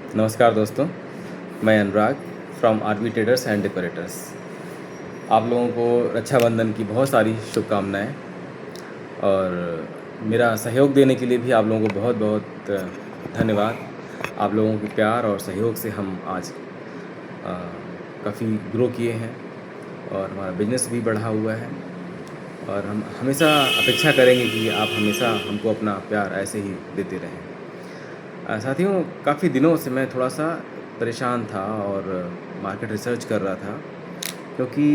नमस्कार दोस्तों, मैं Anurag from RV traders and decorators. आप लोगों को रक्षाबंधन की बहुत सारी शुभकामनाएँ और मेरा सहयोग देने के लिए भी आप लोगों को बहुत बहुत धन्यवाद। आप लोगों के प्यार और सहयोग से हम आज काफ़ी ग्रो किए हैं और हमारा बिजनेस भी बढ़ा हुआ है और हम हमेशा अपेक्षा करेंगे कि आप हमेशा हमको अपना प्यार ऐसे ही देते रहें। साथियों, काफ़ी दिनों से मैं थोड़ा-सा परेशान था और मार्केट रिसर्च कर रहा था, क्योंकि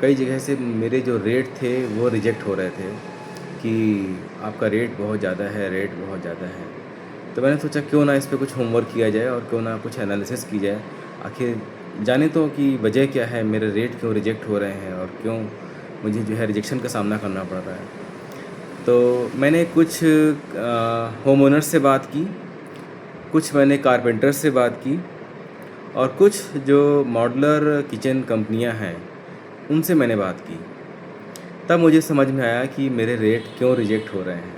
कई जगह से मेरे जो रेट थे वो रिजेक्ट हो रहे थे कि आपका रेट बहुत ज़्यादा है, रेट बहुत ज़्यादा है। तो मैंने सोचा क्यों ना इस पे कुछ होमवर्क किया जाए और क्यों ना कुछ एनालिसिस की जाए। आखिर जाने तो कि वजह क्या है, मेरे रेट क्यों रिजेक्ट हो रहे हैं और क्यों मुझे जो है रिजेक्शन का सामना करना पड़ रहा है। तो मैंने कुछ होम ओनर्स से बात की, कुछ मैंने कारपेंटर से बात की और कुछ जो मॉड्यूलर किचन कंपनियां हैं उनसे मैंने बात की। तब मुझे समझ में आया कि मेरे रेट क्यों रिजेक्ट हो रहे हैं।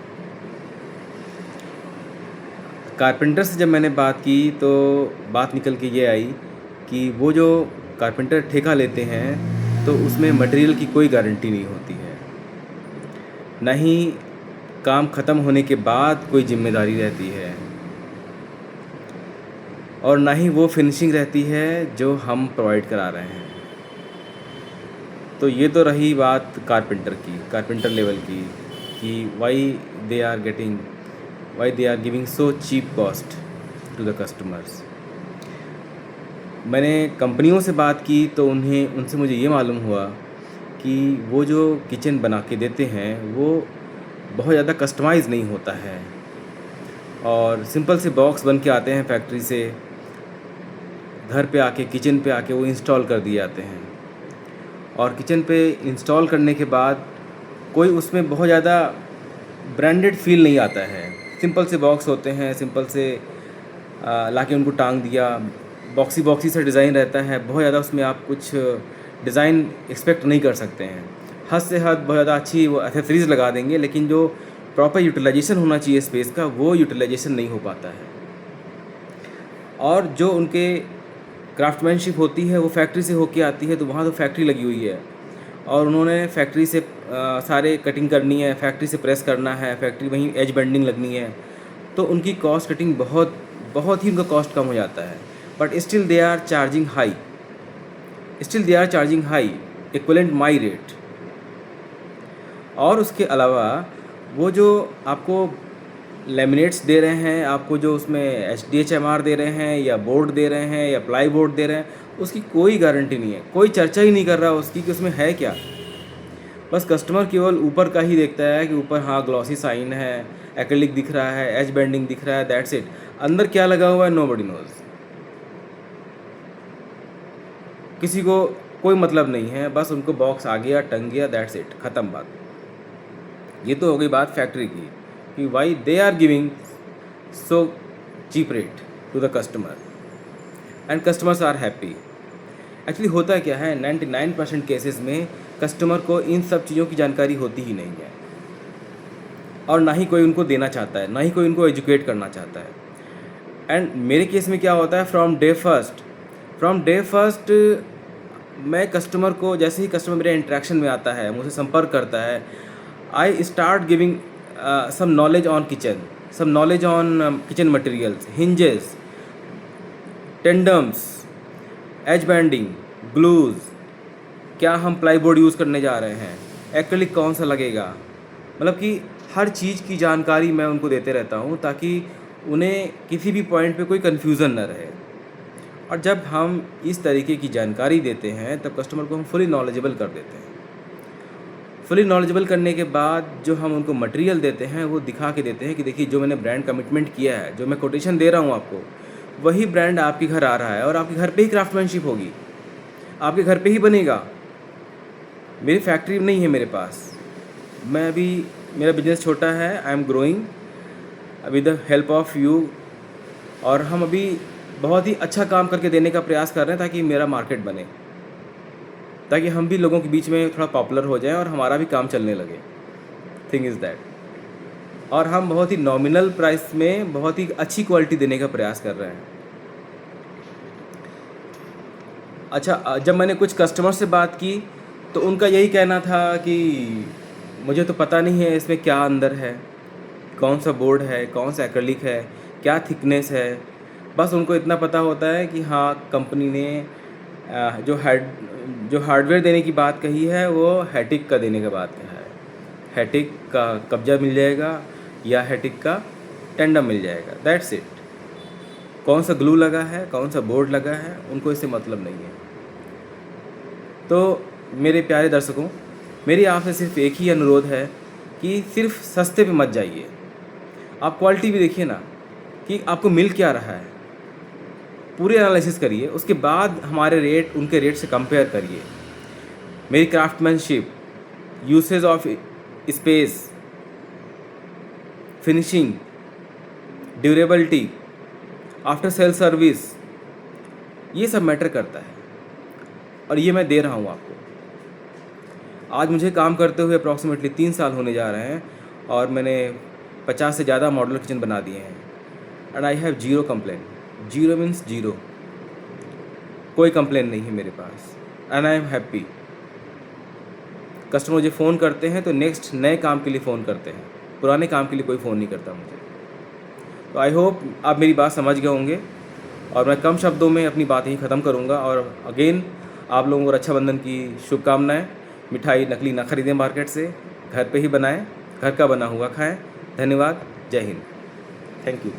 कारपेंटर से जब मैंने बात की तो बात निकल के ये आई कि वो जो कारपेंटर ठेका लेते हैं तो उसमें मटेरियल की कोई गारंटी नहीं होती है, ना ही काम ख़त्म होने के बाद कोई जिम्मेदारी रहती है और ना ही वो फिनिशिंग रहती है जो हम प्रोवाइड करा रहे हैं। तो ये तो रही बात कारपेंटर लेवल की कि why they are giving so cheap cost to the customers. मैंने कंपनियों से बात की तो उनसे मुझे ये मालूम हुआ कि वो जो किचन बना के देते हैं वो बहुत ज़्यादा कस्टमाइज़ नहीं होता है और सिंपल से बॉक्स बन के आते हैं फैक्ट्री से, घर पे आके किचन पे आके वो इंस्टॉल कर दिए जाते हैं और किचन पे इंस्टॉल करने के बाद कोई उसमें बहुत ज़्यादा ब्रांडेड फ़ील नहीं आता है। सिंपल से बॉक्स होते हैं, सिंपल से लाके उनको टांग दिया, बॉक्सी बॉक्सी सा डिज़ाइन रहता है। बहुत ज़्यादा उसमें आप कुछ डिज़ाइन एक्सपेक्ट नहीं कर सकते हैं। हद से हद बहुत ज़्यादा अच्छी वो एक्सेसरीज़ लगा देंगे, लेकिन जो प्रॉपर यूटिलाइजेशन होना चाहिए स्पेस का, वो यूटिलाइजेशन नहीं हो पाता है। और जो उनके क्राफ्टमैनशिप होती है वो फैक्ट्री से होके आती है, तो वहाँ तो फैक्ट्री लगी हुई है और उन्होंने फैक्ट्री से सारे कटिंग करनी है, फैक्ट्री से प्रेस करना है, फैक्ट्री वहीं एज बेंडिंग लगनी है, तो उनकी कॉस्ट कटिंग बहुत ही उनका कॉस्ट कम हो जाता है। But still they are charging high equivalent my rate. और उसके अलावा वो जो आपको लेमिनेट्स दे रहे हैं, आपको जो उसमें HDHMR दे रहे हैं या बोर्ड दे रहे हैं या प्लाई बोर्ड दे रहे हैं, उसकी कोई गारंटी नहीं है। कोई चर्चा ही नहीं कर रहा उसकी कि उसमें है क्या। बस कस्टमर केवल ऊपर का ही देखता है कि ऊपर हाँ ग्लॉसी साइन है, एक्रिलिक दिख रहा है, एज बेंडिंग दिख रहा है, दैट्स इट। अंदर क्या लगा हुआ है नोबडी नोज। किसी को कोई मतलब नहीं है, बस उनको बॉक्स आ गया, टंग गया, दैट्स इट, ख़त्म बात। ये तो हो गई बात फैक्ट्री की कि why they are giving so cheap rate to the customer and customers are happy. Actually होता क्या है, 99% केसेस में कस्टमर को इन सब चीज़ों की जानकारी होती ही नहीं है और ना ही कोई उनको देना चाहता है, ना ही कोई उनको एजुकेट करना चाहता है। एंड मेरे केस में क्या होता है, फ्रॉम डे फर्स्ट मैं कस्टमर को, जैसे ही कस्टमर मेरे इंटरेक्शन में आता है, मुझसे संपर्क करता है, I start giving some knowledge on kitchen, some knowledge on kitchen materials, hinges, tandems, edge banding, glues, क्या हम प्लाई बोर्ड यूज़ करने जा रहे हैं, एक्रिलिक कौन सा लगेगा, मतलब कि हर चीज़ की जानकारी मैं उनको देते रहता हूँ ताकि उन्हें किसी भी पॉइंट पे कोई कन्फ्यूज़न न रहे। और जब हम इस तरीके की जानकारी देते हैं तब कस्टमर को हम फुली नॉलेजेबल कर देते हैं। फुली नॉलेजेबल करने के बाद जो हम उनको मटेरियल देते हैं वो दिखा के देते हैं कि देखिए जो मैंने ब्रांड कमिटमेंट किया है, जो मैं कोटेशन दे रहा हूँ आपको, वही ब्रांड आपके घर आ रहा है और आपके घर पे ही क्राफ्टमैनशिप होगी, आपके घर पे ही बनेगा। मेरी फैक्ट्री नहीं है मेरे पास, मैं अभी, मेरा बिज़नेस छोटा है, I am growing with the help of you, और हम अभी बहुत ही अच्छा काम करके देने का प्रयास कर रहे हैं ताकि मेरा मार्केट बने, ताकि हम भी लोगों के बीच में थोड़ा पॉपुलर हो जाएं और हमारा भी काम चलने लगे। Thing is that. और हम बहुत ही नॉमिनल प्राइस में बहुत ही अच्छी क्वालिटी देने का प्रयास कर रहे हैं। अच्छा, जब मैंने कुछ कस्टमर से बात की तो उनका यही कहना था कि मुझे तो पता नहीं है इसमें क्या अंदर है, कौन सा बोर्ड है, कौन सा एक्रिलिक है, क्या थिकनेस है। बस उनको इतना पता होता है कि हाँ, कंपनी ने जो हार्डवेयर देने की बात कही है वो हैटिक का देने का बात कहा है। हैटिक का कब्जा मिल जाएगा या हैटिक का टेंडम मिल जाएगा, दैट्स इट। कौन सा ग्लू लगा है, कौन सा बोर्ड लगा है, उनको इससे मतलब नहीं है। तो मेरे प्यारे दर्शकों, मेरी आपसे सिर्फ एक ही अनुरोध है कि सिर्फ सस्ते पे मत जाइए, आप क्वालिटी भी देखिए ना कि आपको मिल क्या रहा है, पूरे एनालिसिस करिए, उसके बाद हमारे रेट उनके रेट से कंपेयर करिए। मेरी craftsmanship, usage of space, finishing, durability, after sale service, ये सब मैटर करता है और ये मैं दे रहा हूँ आपको। आज मुझे काम करते हुए अप्रॉक्सीमेटली 3 साल होने जा रहे हैं और मैंने 50 से ज़्यादा मॉडल किचन बना दिए हैं and I have zero complain. Zero means zero, कोई कंप्लेन नहीं है मेरे पास and I am happy. Customer मुझे फ़ोन करते हैं तो नेक्स्ट नए काम के लिए फ़ोन करते हैं, पुराने काम के लिए कोई फ़ोन नहीं करता मुझे। तो आई होप आप मेरी बात समझ गए होंगे और मैं कम शब्दों में अपनी बात यहीं ख़त्म करूँगा। और अगेन आप लोगों को रक्षाबंधन की शुभकामनाएं। मिठाई नकली ना खरीदें मार्केट से, घर पे ही बनाएं, घर का बना हुआ खाएं। धन्यवाद, जय हिंद, थैंक यू।